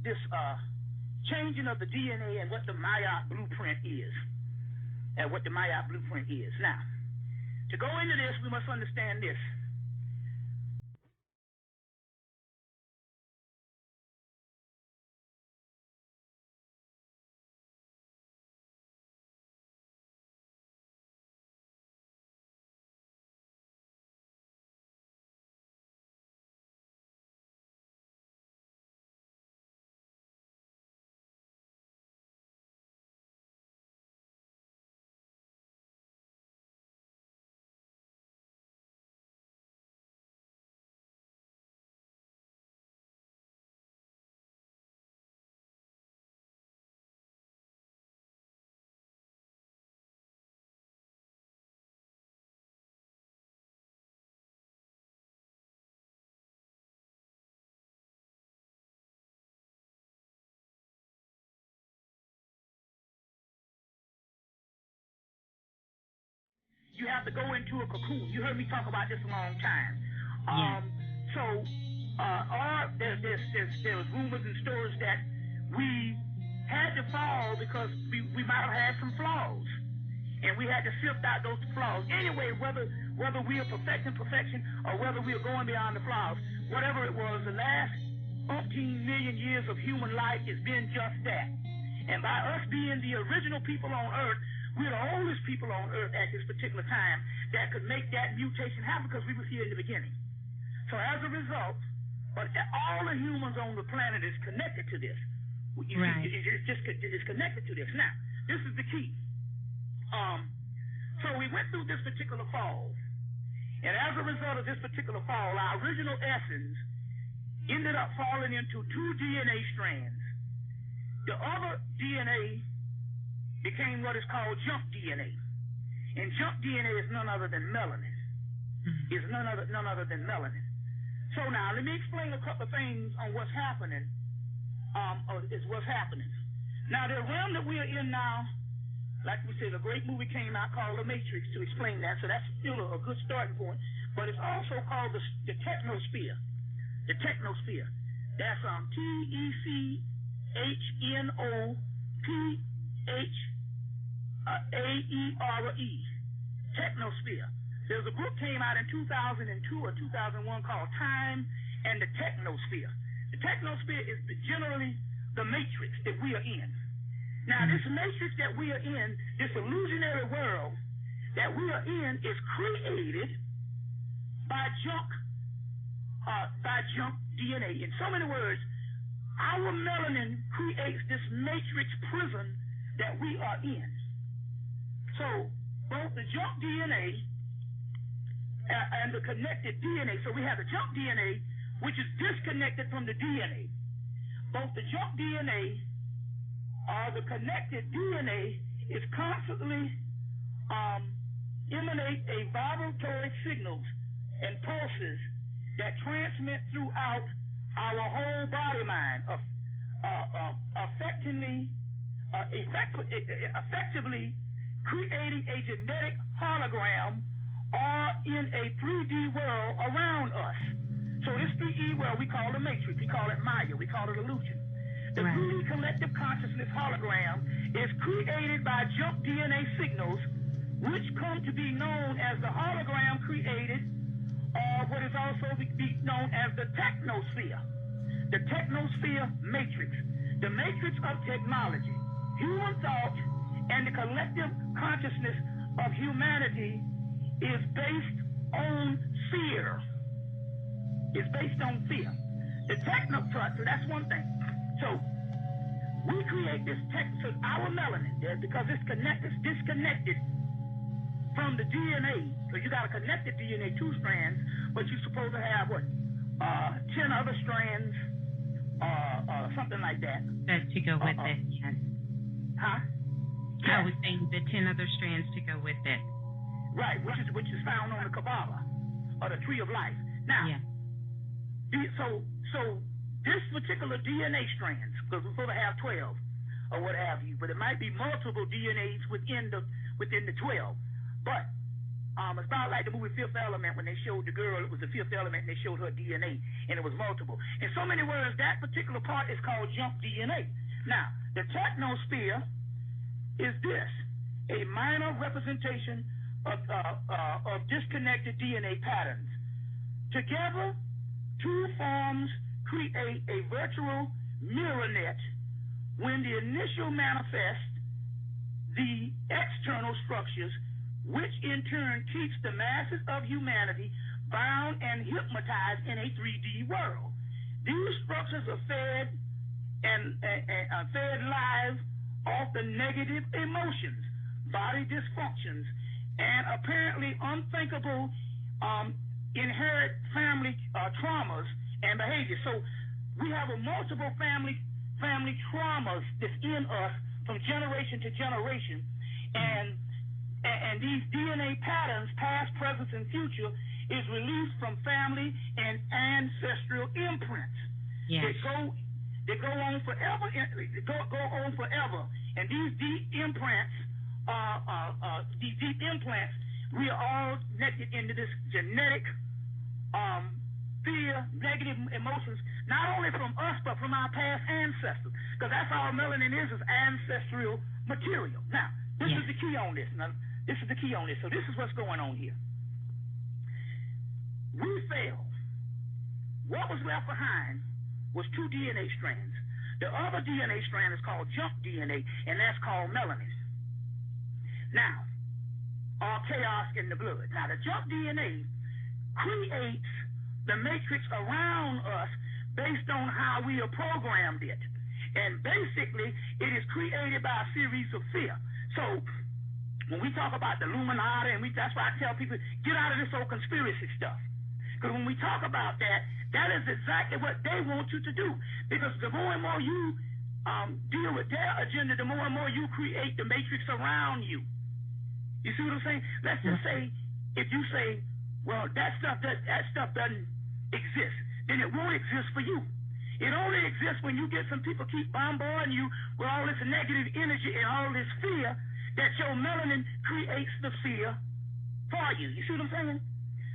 this changing of the DNA and what the Maya blueprint is. Now, to go into this, we must understand this. You have to go into a cocoon. You heard me talk about this a long time. There was rumors and stories that we had to fall because we might have had some flaws, and we had to sift out those flaws. Anyway, whether we are perfecting perfection or whether we are going beyond the flaws, whatever it was, the last 14 million years of human life has been just that. And by us being the original people on Earth, we're the oldest people on Earth at this particular time that could make that mutation happen because we were here in the beginning. So as a result, but all the humans on the planet is connected to this. It's connected to this. Now, this is the key. So we went through this particular fall, and as a result of this particular fall, our original essence ended up falling into two DNA strands. The other DNA became what is called junk DNA. And junk DNA is none other than melanin. Is none other than melanin. So now, let me explain a couple of things on what's happening. Now, the realm that we are in now, like we said, a great movie came out called The Matrix to explain that, so that's still a good starting point. But it's also called the technosphere. The technosphere. That's TECHNOSPHERE. Technosphere. There's a book came out in 2002 or 2001 called Time and the Technosphere. The technosphere is generally the matrix that we are in. Now, this matrix that we are in, this illusionary world that we are in, is created by junk DNA. In so many words, our melanin creates this matrix prison that we are in. So both the junk DNA and the connected DNA. So we have the junk DNA, which is disconnected from the DNA. Both the junk DNA or the connected DNA is constantly emanate a vibratory signals and pulses that transmit throughout our whole body mind, effectively creating a genetic hologram or in a 3D world around us. So this 3D world we call the matrix, we call it Maya, we call it illusion. The 3D collective consciousness hologram is created by junk DNA signals, which come to be known as the hologram created, or what is also be known as the technosphere. The technosphere matrix, the matrix of technology, human thought, and the collective consciousness of humanity is based on fear. It's based on fear. The technosphere, so that's one thing. So we create this so our melanin, because it's disconnected from the DNA. So you got a connected DNA, 2 strands, but you're supposed to have what? 10 other strands, something like that. That to go with it, yes. Huh? I was saying the 10 other strands to go with it. Right, which is found on the Kabbalah, or the Tree of Life. Now, so this particular DNA strands, because we're supposed to have 12 or what have you, but it might be multiple DNAs within the 12. But it's about like the movie Fifth Element when they showed the girl, it was the fifth element, and they showed her DNA. and it was multiple. In so many words, that particular part is called junk DNA. Now, the technosphere is this, a minor representation of disconnected DNA patterns. Together, two forms create a virtual mirror net. When the initial manifests the external structures, which in turn keeps the masses of humanity bound and hypnotized in a 3D world. These structures are fed live off the negative emotions, body dysfunctions, and apparently unthinkable inherent family traumas and behaviors. So we have a multiple family traumas that's in us from generation to generation, and these DNA patterns, past, present, and future, is released from family and ancestral imprints. Yes. They go on forever. Go on forever, and these deep implants, we are all connected into this genetic fear, negative emotions, not only from us, but from our past ancestors, because that's all melanin is ancestral material. Now, this is the key on this. Now, this is the key on this. So this is what's going on here. We failed. What was left behind was two DNA strands. The other DNA strand is called junk DNA, and that's called melanin. Now, or chaos in the blood. Now, the junk DNA creates the matrix around us based on how we are programmed it. And basically, it is created by a series of fear. So, when we talk about the Illuminati, and that's why I tell people, get out of this old conspiracy stuff. Because when we talk about that, that is exactly what they want you to do. Because the more and more you deal with their agenda, the more and more you create the matrix around you. You see what I'm saying? Let's just say, if you say, well, that stuff doesn't exist, then it won't exist for you. It only exists when you get some people keep bombarding you with all this negative energy and all this fear, that your melanin creates the fear for you. You see what I'm saying?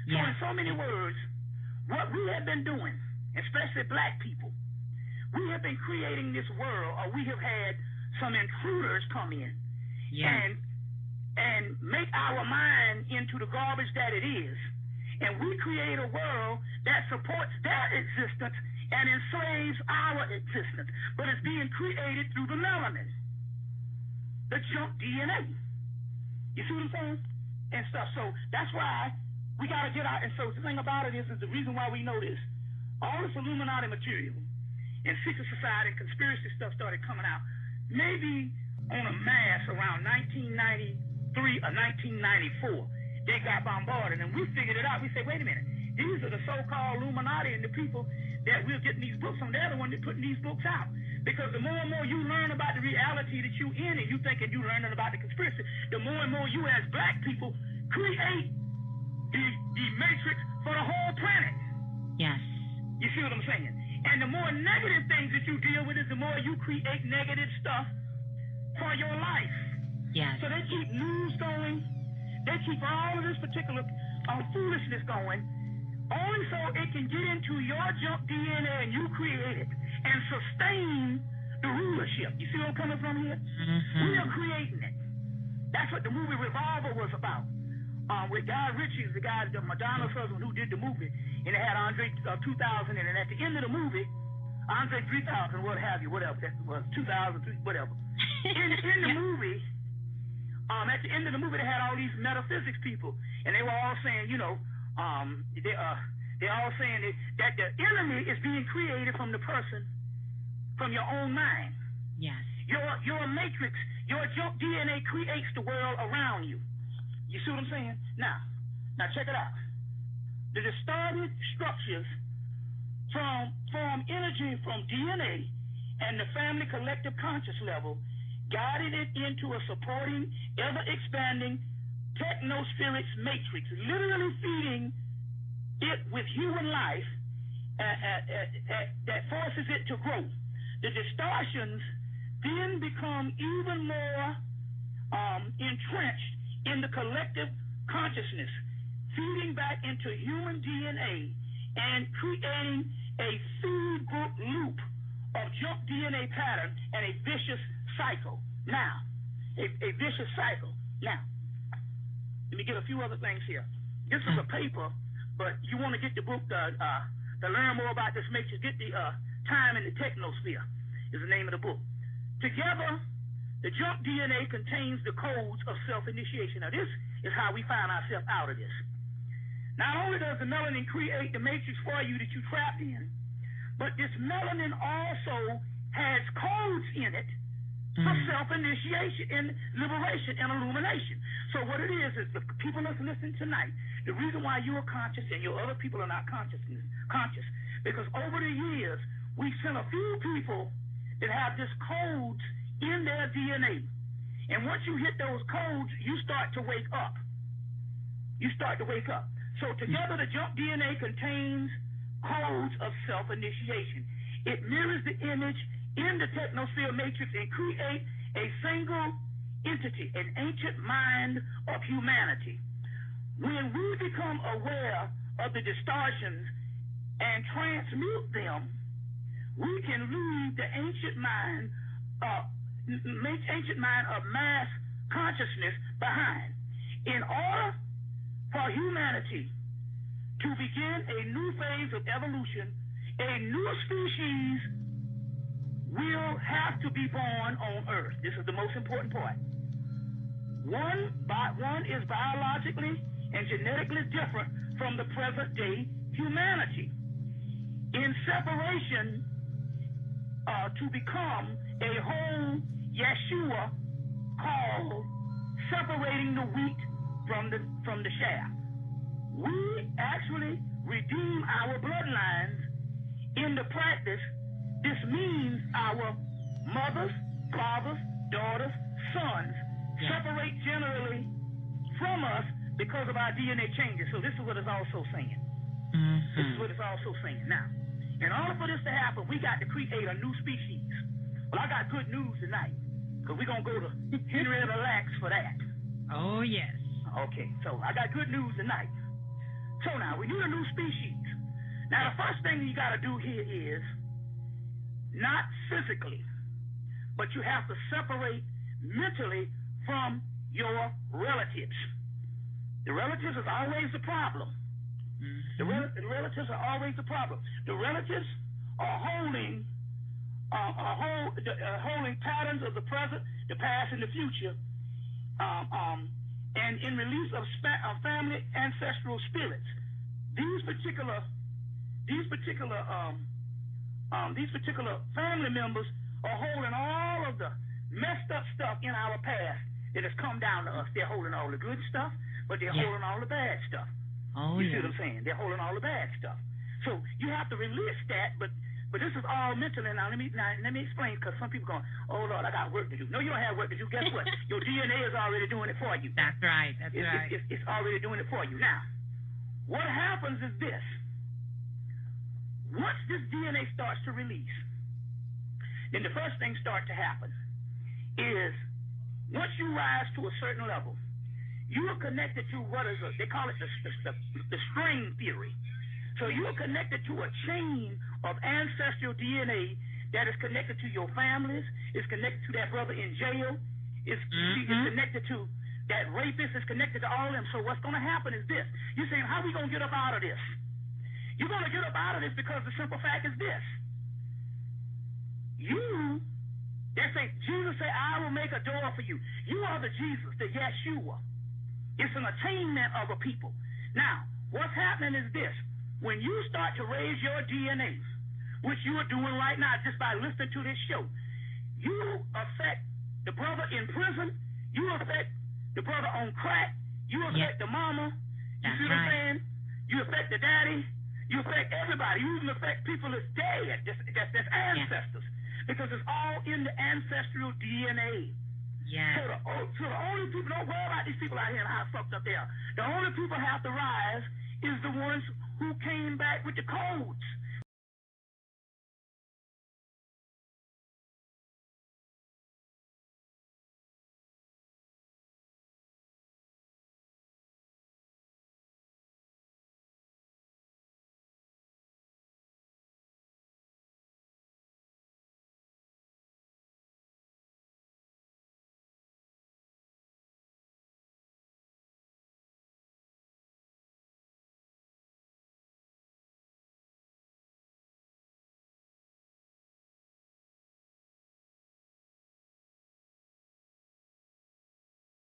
So in so many words, what we have been doing, especially black people, we have been creating this world, or we have had some intruders come in and make our mind into the garbage that it is. And we create a world that supports their existence and enslaves our existence. But it's being created through the melanin, the junk DNA. You see what I'm saying? And stuff. So that's why we got to get out. And so the thing about it is the reason why we know this. All this Illuminati material and secret society and conspiracy stuff started coming out maybe on a mass around 1993 or 1994. They got bombarded, and we figured it out. We said, wait a minute, these are the so-called Illuminati and the people that we're getting these books from. They're the ones that putting these books out. Because the more and more you learn about the reality that you're in, and you thinking you're learning about the conspiracy, the more and more you as black people create the matrix for the whole planet. Yes. You see what I'm saying? And the more negative things that you deal with is the more you create negative stuff for your life. Yes. So they keep news going. They keep all of this particular foolishness going, only so it can get into your junk DNA and you create it and sustain the rulership. You see where I'm coming from here? Mm-hmm. We are creating it. That's what the movie Revolver was about. With Guy Ritchie, the guy, the Madonna's husband, who did the movie, and it had Andre 2000 in it. And at the end of the movie, Andre 3000, what have you, whatever, that was 2003, whatever. In the movie, at the end of the movie, they had all these metaphysics people, and they were all saying, they're all saying that the enemy is being created from the person, from your own mind. Yes. Your matrix, your junk DNA creates the world around you. You see what I'm saying? Now check it out. The distorted structures form energy from DNA and the family collective conscious level, guided it into a supporting, ever-expanding technospherics matrix, literally feeding it with human life that forces it to grow. The distortions then become even more entrenched in the collective consciousness, feeding back into human DNA and creating a feedback loop of junk DNA pattern and a vicious cycle. Now, a vicious cycle. Now, let me get a few other things here. This is a paper, but you want to get the book to learn more about this matrix. Get the Time in the Technosphere is the name of the book. Together, the junk DNA contains the codes of self-initiation. Now, this is how we find ourselves out of this. Not only does the melanin create the matrix for you that you trapped in, but this melanin also has codes in it for self-initiation and liberation and illumination. So what it is the people that's listening tonight, the reason why you are conscious and your other people are not conscious, because over the years, we've sent a few people that have this codes in their DNA. And once you hit those codes, you start to wake up. You start to wake up. So together, the junk DNA contains codes of self-initiation. It mirrors the image in the technosphere matrix and create a single entity, an ancient mind of humanity. When we become aware of the distortions and transmute them, we can leave the ancient mind of mass consciousness behind. In order for humanity to begin a new phase of evolution, a new species will have to be born on Earth. This is the most important part. One is biologically and genetically different from the present day humanity. In separation to become a whole Yeshua called separating the wheat from the chaff. We actually redeem our bloodlines in the practice. This means our mothers, fathers, daughters, sons separate generally from us because of our DNA changes. So this is what it's also saying. This is what it's also saying. Now, in order for this to happen, we got to create a new species. Well, I got good news tonight, because we're going to go to Henrietta Lacks for that. Oh, yes. Okay, so I got good news tonight. So now, we need a new species. Now, the first thing you got to do here is not physically, but you have to separate mentally from your relatives. The relatives is always the problem. The relatives are always the problem. The relatives are holding patterns of the present, the past, and the future, and in release of family ancestral spirits. These particular family members are holding all of the messed up stuff in our past that has come down to us. They're holding all the good stuff, but they're holding all the bad stuff. Oh, you see what I'm saying? They're holding all the bad stuff. So you have to release that, but this is all mental. And now let me explain, because some people going, oh Lord, I got work to do. No, you don't have work to do. Guess what? Your DNA is already doing it for you. That's right. It's already doing it for you. Now, what happens is this. Once this DNA starts to release, then the first thing starts to happen is once you rise to a certain level, you are connected to they call it the string theory. So you are connected to a chain of ancestral DNA that is connected to your families, is connected to that brother in jail, is connected to that rapist, is connected to all of them. So what's going to happen is this. You're saying, how are we going to get up out of this? You're going to get up out of this because the simple fact is this. They say, Jesus said, I will make a door for you. You are the Jesus, the Yeshua. It's an attainment of a people. Now, what's happening is this. When you start to raise your DNA, which you are doing right now just by listening to this show, you affect the brother in prison, you affect the brother on crack, you affect the mama, you see what I'm saying? You affect the daddy, you affect everybody. You even affect people that's dead, that's ancestors, because it's all in the ancestral DNA. Yes. So the only people, don't worry about these people out here and how fucked up they are. The only people have to rise is the ones who came back with the codes.